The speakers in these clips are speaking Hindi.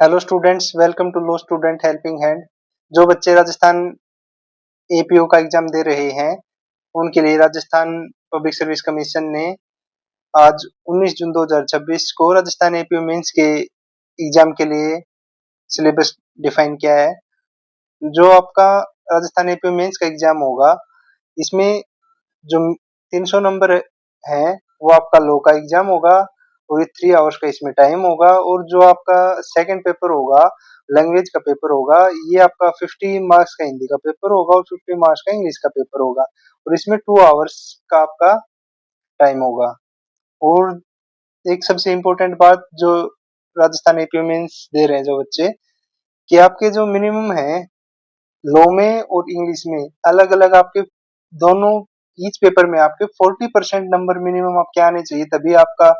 Hello students, welcome to law student helping hand. जो बच्चे राजस्थान एपीओ का एग्जाम दे रहे हैं उनके लिए राजस्थान पब्लिक सर्विस कमीशन ने आज 19 जून 2026 को राजस्थान एपीओ मेंस के एग्जाम के लिए सिलेबस डिफाइन किया है। जो आपका राजस्थान एपीओ मेंस का एग्जाम होगा, इसमें जो 300 नंबर है वो आपका लॉ का एग्जाम होगा और ये 3 आवर्स का इसमें टाइम होगा। और जो आपका सेकंड पेपर होगा, लैंग्वेज का पेपर होगा, ये आपका 50 मार्क्स का हिंदी का पेपर होगा और 50 मार्क्स का इंग्लिश का पेपर होगा और इसमें 2 आवर्स का आपका टाइम होगा। और एक सबसे इम्पोर्टेंट बात जो राजस्थान एपीओ मेंस दे रहे हैं जो बच्चे, कि आपके जो मिनिमम है लॉ में और इंग्लिश में अलग अलग आपके दोनों ईच पेपर में आपके 40% नंबर मिनिमम आपके आने चाहिए, तभी आपका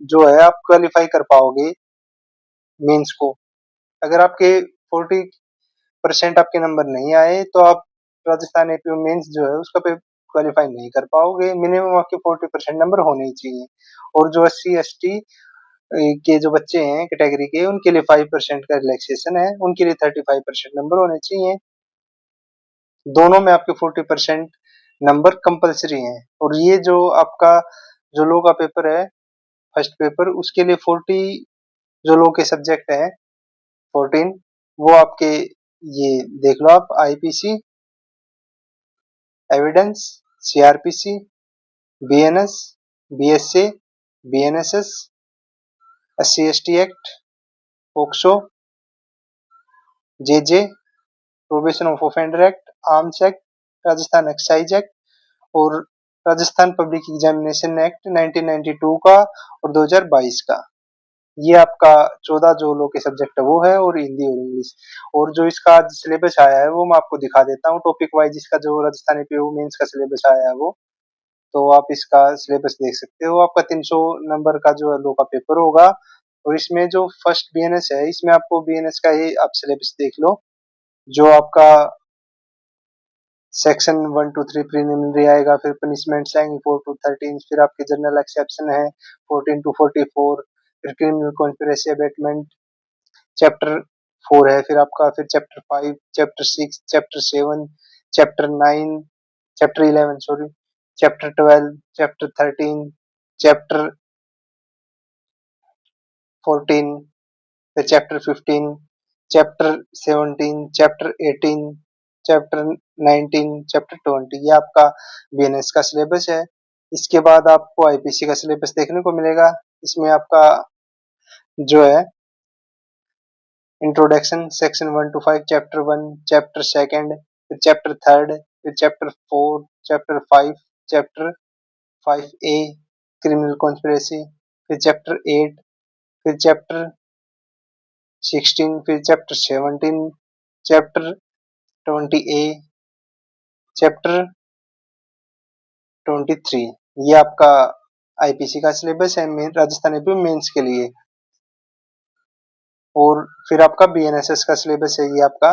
जो है आप क्वालिफाई कर पाओगे मेंस को। अगर आपके 40% आपके नंबर नहीं आए तो आप राजस्थान एपीओ मेंस जो है उसका क्वालिफाई नहीं कर पाओगे। मिनिमम आपके 40% नंबर होने ही चाहिए। और जो SC ST के जो बच्चे हैं कैटेगरी के, उनके लिए 5% का रिलैक्सेशन है, उनके लिए 35% नंबर होने चाहिए। दोनों में आपके 40% नंबर कंपलसरी हैं। और ये जो आपका जो लॉ का पेपर है फर्स्ट पेपर, उसके लिए 40 जो लॉ के सब्जेक्ट है 14, वो आपके ये देख लो आप: IPC, evidence, CrPC, BNS, BSA, BNSS, SC ST act, POCSO, JJ, probation of offender act, arms act, Rajasthan excise act और राजस्थान पब्लिक एग्जामिनेशन एक्ट 1992 का और 2022 का। ये आपका 14 जो लॉ के सब्जेक्ट है वो है, और हिंदी और इंग्लिश। और जो इसका आज सिलेबस आया है वो मैं आपको दिखा देता हूँ टॉपिक वाइज। इसका जो राजस्थान एपीओ मेंस का सिलेबस आया है वो, तो आप इसका सिलेबस देख सकते हो। आपका 300 नंबर का जो लॉ का पेपर होगा और इसमें जो फर्स्ट बीएनएस है, इसमें आपको बीएनएस का ही आप सिलेबस देख लो। जो आपका सेक्शन 1 to 3 प्रीलिमिनरी आएगा, फिर पनिशमेंट्स आएंगे 4 to 13, फिर आपके जनरल एक्सेप्शन है 14 to 44, फिर क्रिमिनल कॉन्स्पिरेसी अबेटमेंट चैप्टर 4 है, फिर आपका फिर chapter 5, chapter 6, chapter 7, chapter 9, chapter 11 sorry, chapter 12, chapter 13, chapter 14, फिर chapter 15, chapter 17, chapter 18, chapter 19, chapter 20। ये आपका बीएनएस का सिलेबस है। इसके बाद आपको आईपीसी का सिलेबस देखने को मिलेगा। इसमें आपका जो है introduction section 1 to 5, chapter 1, chapter 2, फिर चैप्टर 3, फिर chapter 4, chapter 5, chapter 5A criminal conspiracy, फिर चैप्टर 8, फिर चैप्टर 16, फिर चैप्टर 17, चैप्टर 20A, चैप्टर 23। ये आपका आईपीसी का सिलेबस है राजस्थान एपीओ मेंस के लिए। और फिर आपका बीएनएसएस का सिलेबस है ये आपका।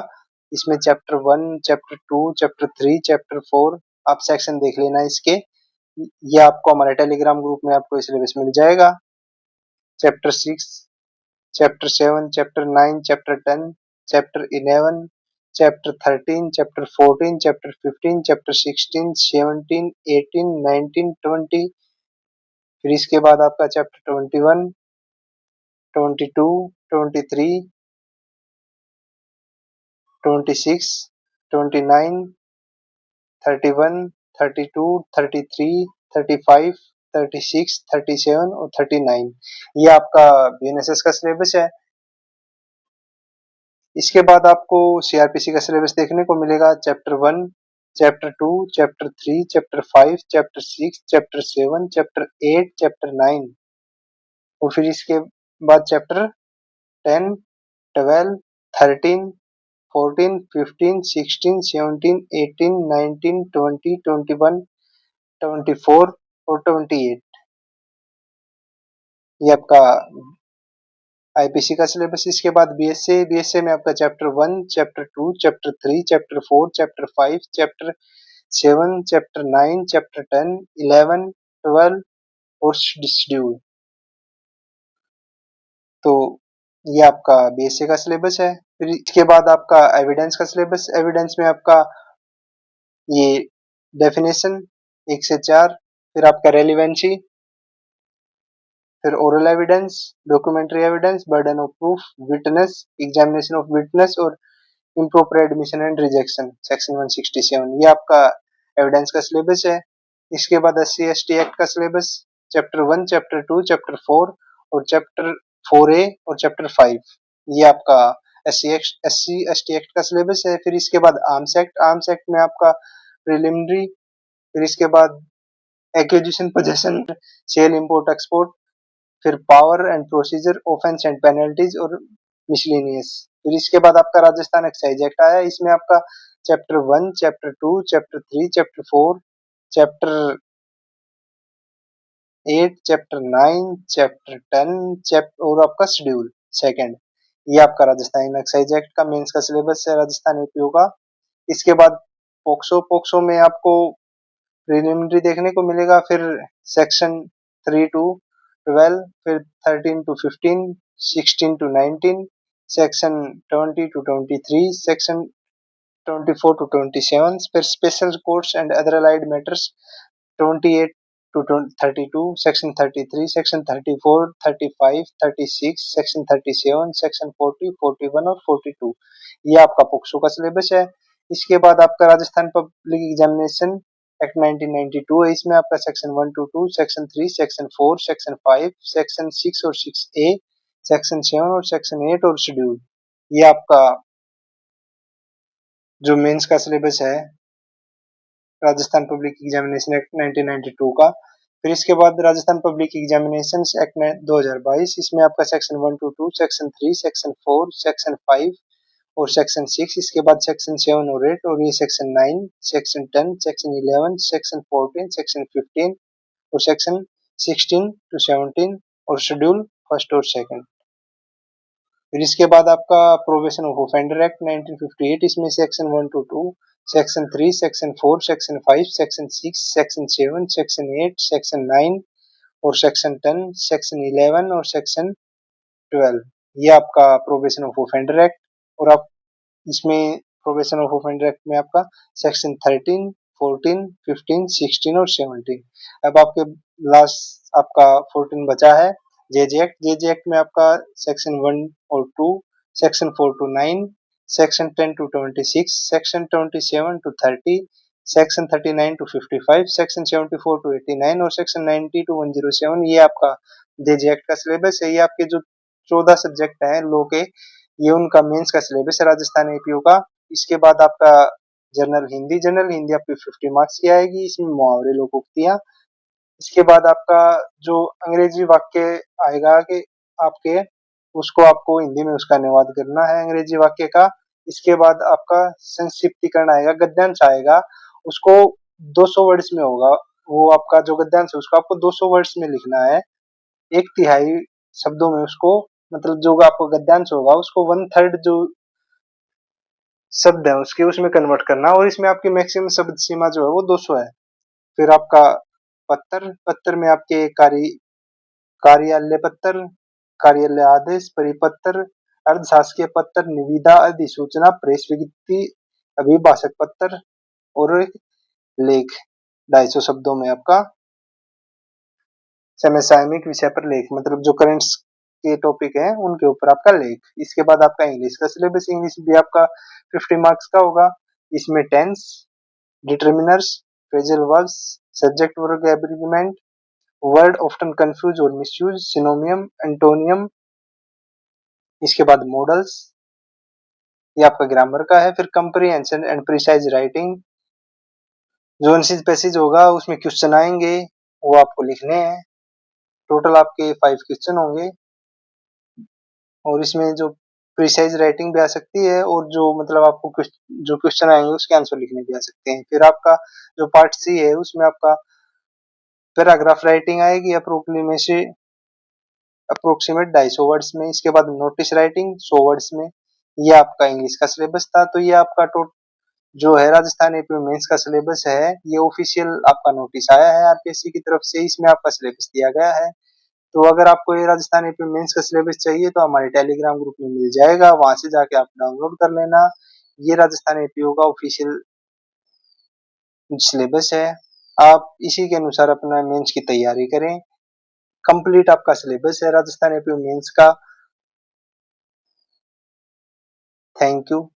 इसमें चैप्टर 1, चैप्टर 2, चैप्टर 3, चैप्टर 4 आप सेक्शन देख लेना इसके। ये आपको हमारे टेलीग्राम ग्रुप में आपको सिलेबस मिल जाएगा। Chapter 6, chapter 7, chapter 9, chapter 10, chapter 11, chapter 13, chapter 14, chapter 15, chapter 16, 17, 18, 19, 20। फिर इसके बाद आपका चैप्टर 21, 22, 23, 26, 29, 31, 32, 33, 35, 36, 37 और 39। ये आपका बीएनएसएस का सिलेबस है। इसके बाद आपको सीआरपीसी का सिलेबस देखने को मिलेगा। Chapter 1, chapter 2, chapter 3, chapter 5, chapter 6, chapter 7, chapter 8, chapter 9 और फिर इसके बाद चैप्टर 10, 12, 13, 14, 15, 16, 17, 18, 19, 20, 21, 24 और 28। ये आपका आईपीसी का सिलेबस। इसके बाद बीएसए में आपका chapter 1, chapter 2, chapter 3, chapter 4, chapter 5, chapter 7, chapter 9, chapter 10, 11, 12 और शेड्यूल। तो ये आपका बीएससी का सिलेबस है। फिर इसके बाद आपका एविडेंस का सिलेबस, एविडेंस में आपका ये डेफिनेशन 1 से 4, फिर आपका रेलिवेंसी, फिर oral evidence, documentary evidence, burden of proof, witness, examination of witness और improper admission and rejection section 167, ये आपका एविडेंस का सिलेबस है। इसके बाद एससी एसटी एक्ट का सिलेबस, चैप्टर 1, चैप्टर 2, चैप्टर 4 और चैप्टर 4A और चैप्टर 5, ये आपका एससी एसटी एक्ट का सिलेबस है। फिर इसके बाद आर्म्स एक्ट, आर्म्स एक्ट में आपका प्रिलिमिनरी, फिर इसके बाद acquisition, possession, sale, import, export, फिर power and procedure, offence and penalties और मिसलेनियस। फिर इसके बाद आपका राजस्थान एक्साइज एक्ट आया, इसमें आपका chapter 1, chapter 2, chapter 3, chapter 4, chapter 8, chapter 9, chapter 10, chapter और आपका शेड्यूल सेकंड, ये आपका राजस्थान एक्साइज एक्ट का मेंस का सिलेबस है राजस्थान एपीओ का। इसके बाद पोक्सो, पोक्सो में आपको प्रिलिमिनरी देखने को मिलेगा, फिर सेक्शन 3 टू 12, फिर 13 to 15, 16 to 19, section 20 to 23, section 24 to 27, फिर special courts and other allied matters 28 to 32, section 33, section 34, 35, 36, section 37, section 40, 41 और 42, ये आपका पोक्सो का सिलेबस है। इसके बाद आपका राजस्थान पब्लिक एग्जामिनेशन एक्ट 1992 है, इसमें आपका section 1 to 2, section 3, section 4, section 5, section 6 और 6A, सेक्शन 7 और सेक्शन 8 और शेड्यूल, ये आपका जो मेंस का सिलेबस है राजस्थान पब्लिक एग्जामिनेशन एक्ट 1992 का। फिर इसके बाद राजस्थान पब्लिक एग्जामिनेशन एक्ट 2022, इसमें आपका section 1 to 2, section 3, section 4, section 5 और सेक्शन 6, इसके बाद सेक्शन 7 और 8 और ये section 9, section 10, section 11, section 14, section 15 और सेक्शन 16 to 17 और शेड्यूल फर्स्ट और सेकंड। फिर इसके बाद आपका प्रोबेशन ऑफ ऑफेंडर एक्ट 1958, इसमें section 1 to 2, section 3, section 4, section 5, section 6, section 7, section 8, section 9 और सेक्शन 10, सेक्शन 11 और सेक्शन 12, ये आपका प्रोबेशन ऑफ ऑफेंडर एक्ट। और आप इसमें प्रोबेशन ऑफ ऑफेंडर एक्ट में आपका सेक्शन 13, 14, 15, 16 और 17। अब आपके लास्ट आपका 14 बचा है जेजे एक्ट। जेजे एक्ट में आपका सेक्शन 1 और 2, section 4 to 9, section 10 to 26, section 27 to 30, section 39 to 55, section 74 to 89 और सेक्शन 90 to 107, ये आपका जेजे एक्ट का सिलेबस है। ये आपके जो 14 सब्जेक्ट हैं लॉ के, ये उनका मेंस का सिलेबस है राजस्थान एपीओ का। इसके बाद आपका जनरल हिंदी, जनरल हिंदी आपकी 50 मार्क्स की आएगी, इसमें मुहावरे, लोकोक्तियां। इसके बाद आपका जो अंग्रेजी वाक्य आएगा कि आपके, उसको आपको हिंदी में उसका अनुवाद करना है अंग्रेजी वाक्य का। इसके बाद आपका संक्षिप्तीकरण आएगा, गद्यांश आएगा, उसको 200 वर्ड्स में होगा, वो आपका जो गद्यांश है उसको आपको 200 वर्ड्स में लिखना है, 1/3 शब्दों में उसको, मतलब जो आपको गद्यांश होगा उसको 1/3 जो शब्द है उसके उसमें कन्वर्ट करना, और इसमें आपकी मैक्सिमम शब्द सीमा जो है वो 200 है। फिर आपका पत्र, पत्र में आपके कार्यालय पत्र, कार्यालय आदेश, परिपत्र, अर्धशासकीय पत्र, निविदा, अधिसूचना, प्रेस विज्ञप्ति, अभिभाषक पत्र और लेख 250 शब्दों में आपका समसामयिक विषय पर लेख, मतलब जो करंट्स के टॉपिक है उनके ऊपर आपका लेख। इसके बाद आपका इंग्लिश का सिलेबस, इंग्लिश भी आपका 50 मार्क्स का होगा। इसमें tense, determiners, phrasal verbs, subject verb agreement, word often confuse और मिसयूज, सिनोनियम, एंटोनियम, इसके बाद मॉडल्स, ये आपका ग्रामर का है। फिर कंप्रीहेंशन एंड प्रिसाइज राइटिंग, जो एनसीज पैसेज होगा उसमें क्वेश्चन आएंगे, वो आपको लिखने हैं, टोटल आपके 5 क्वेश्चन होंगे, और इसमें जो प्रिसाइज राइटिंग भी आ सकती है, और जो मतलब आपको जो क्वेश्चन आएंगे उसके आंसर लिखने भी आ सकते हैं। फिर आपका जो पार्ट सी है उसमें आपका पैराग्राफ राइटिंग आएगी अप्रोक्सीमेट 250 वर्ड्स में। इसके बाद नोटिस राइटिंग 100 वर्ड्स में। ये आपका इंग्लिश का सिलेबस था। तो ये आपका जो है राजस्थान एपीओ मेंस का सिलेबस है, ये ऑफिशियल आपका नोटिस आया है आरपीएससी की तरफ से, इसमें आपका सिलेबस दिया गया है। तो अगर आपको ये राजस्थान एपीयू मेंस का सिलेबस चाहिए तो हमारे टेलीग्राम ग्रुप में मिल जाएगा, वहां से जाके आप डाउनलोड कर लेना। ये राजस्थान एपीयू का ऑफिशियल सिलेबस है, आप इसी के अनुसार अपना मेंस की तैयारी करें। कंप्लीट आपका सिलेबस है राजस्थान एपीयू मेंस का। Thank you.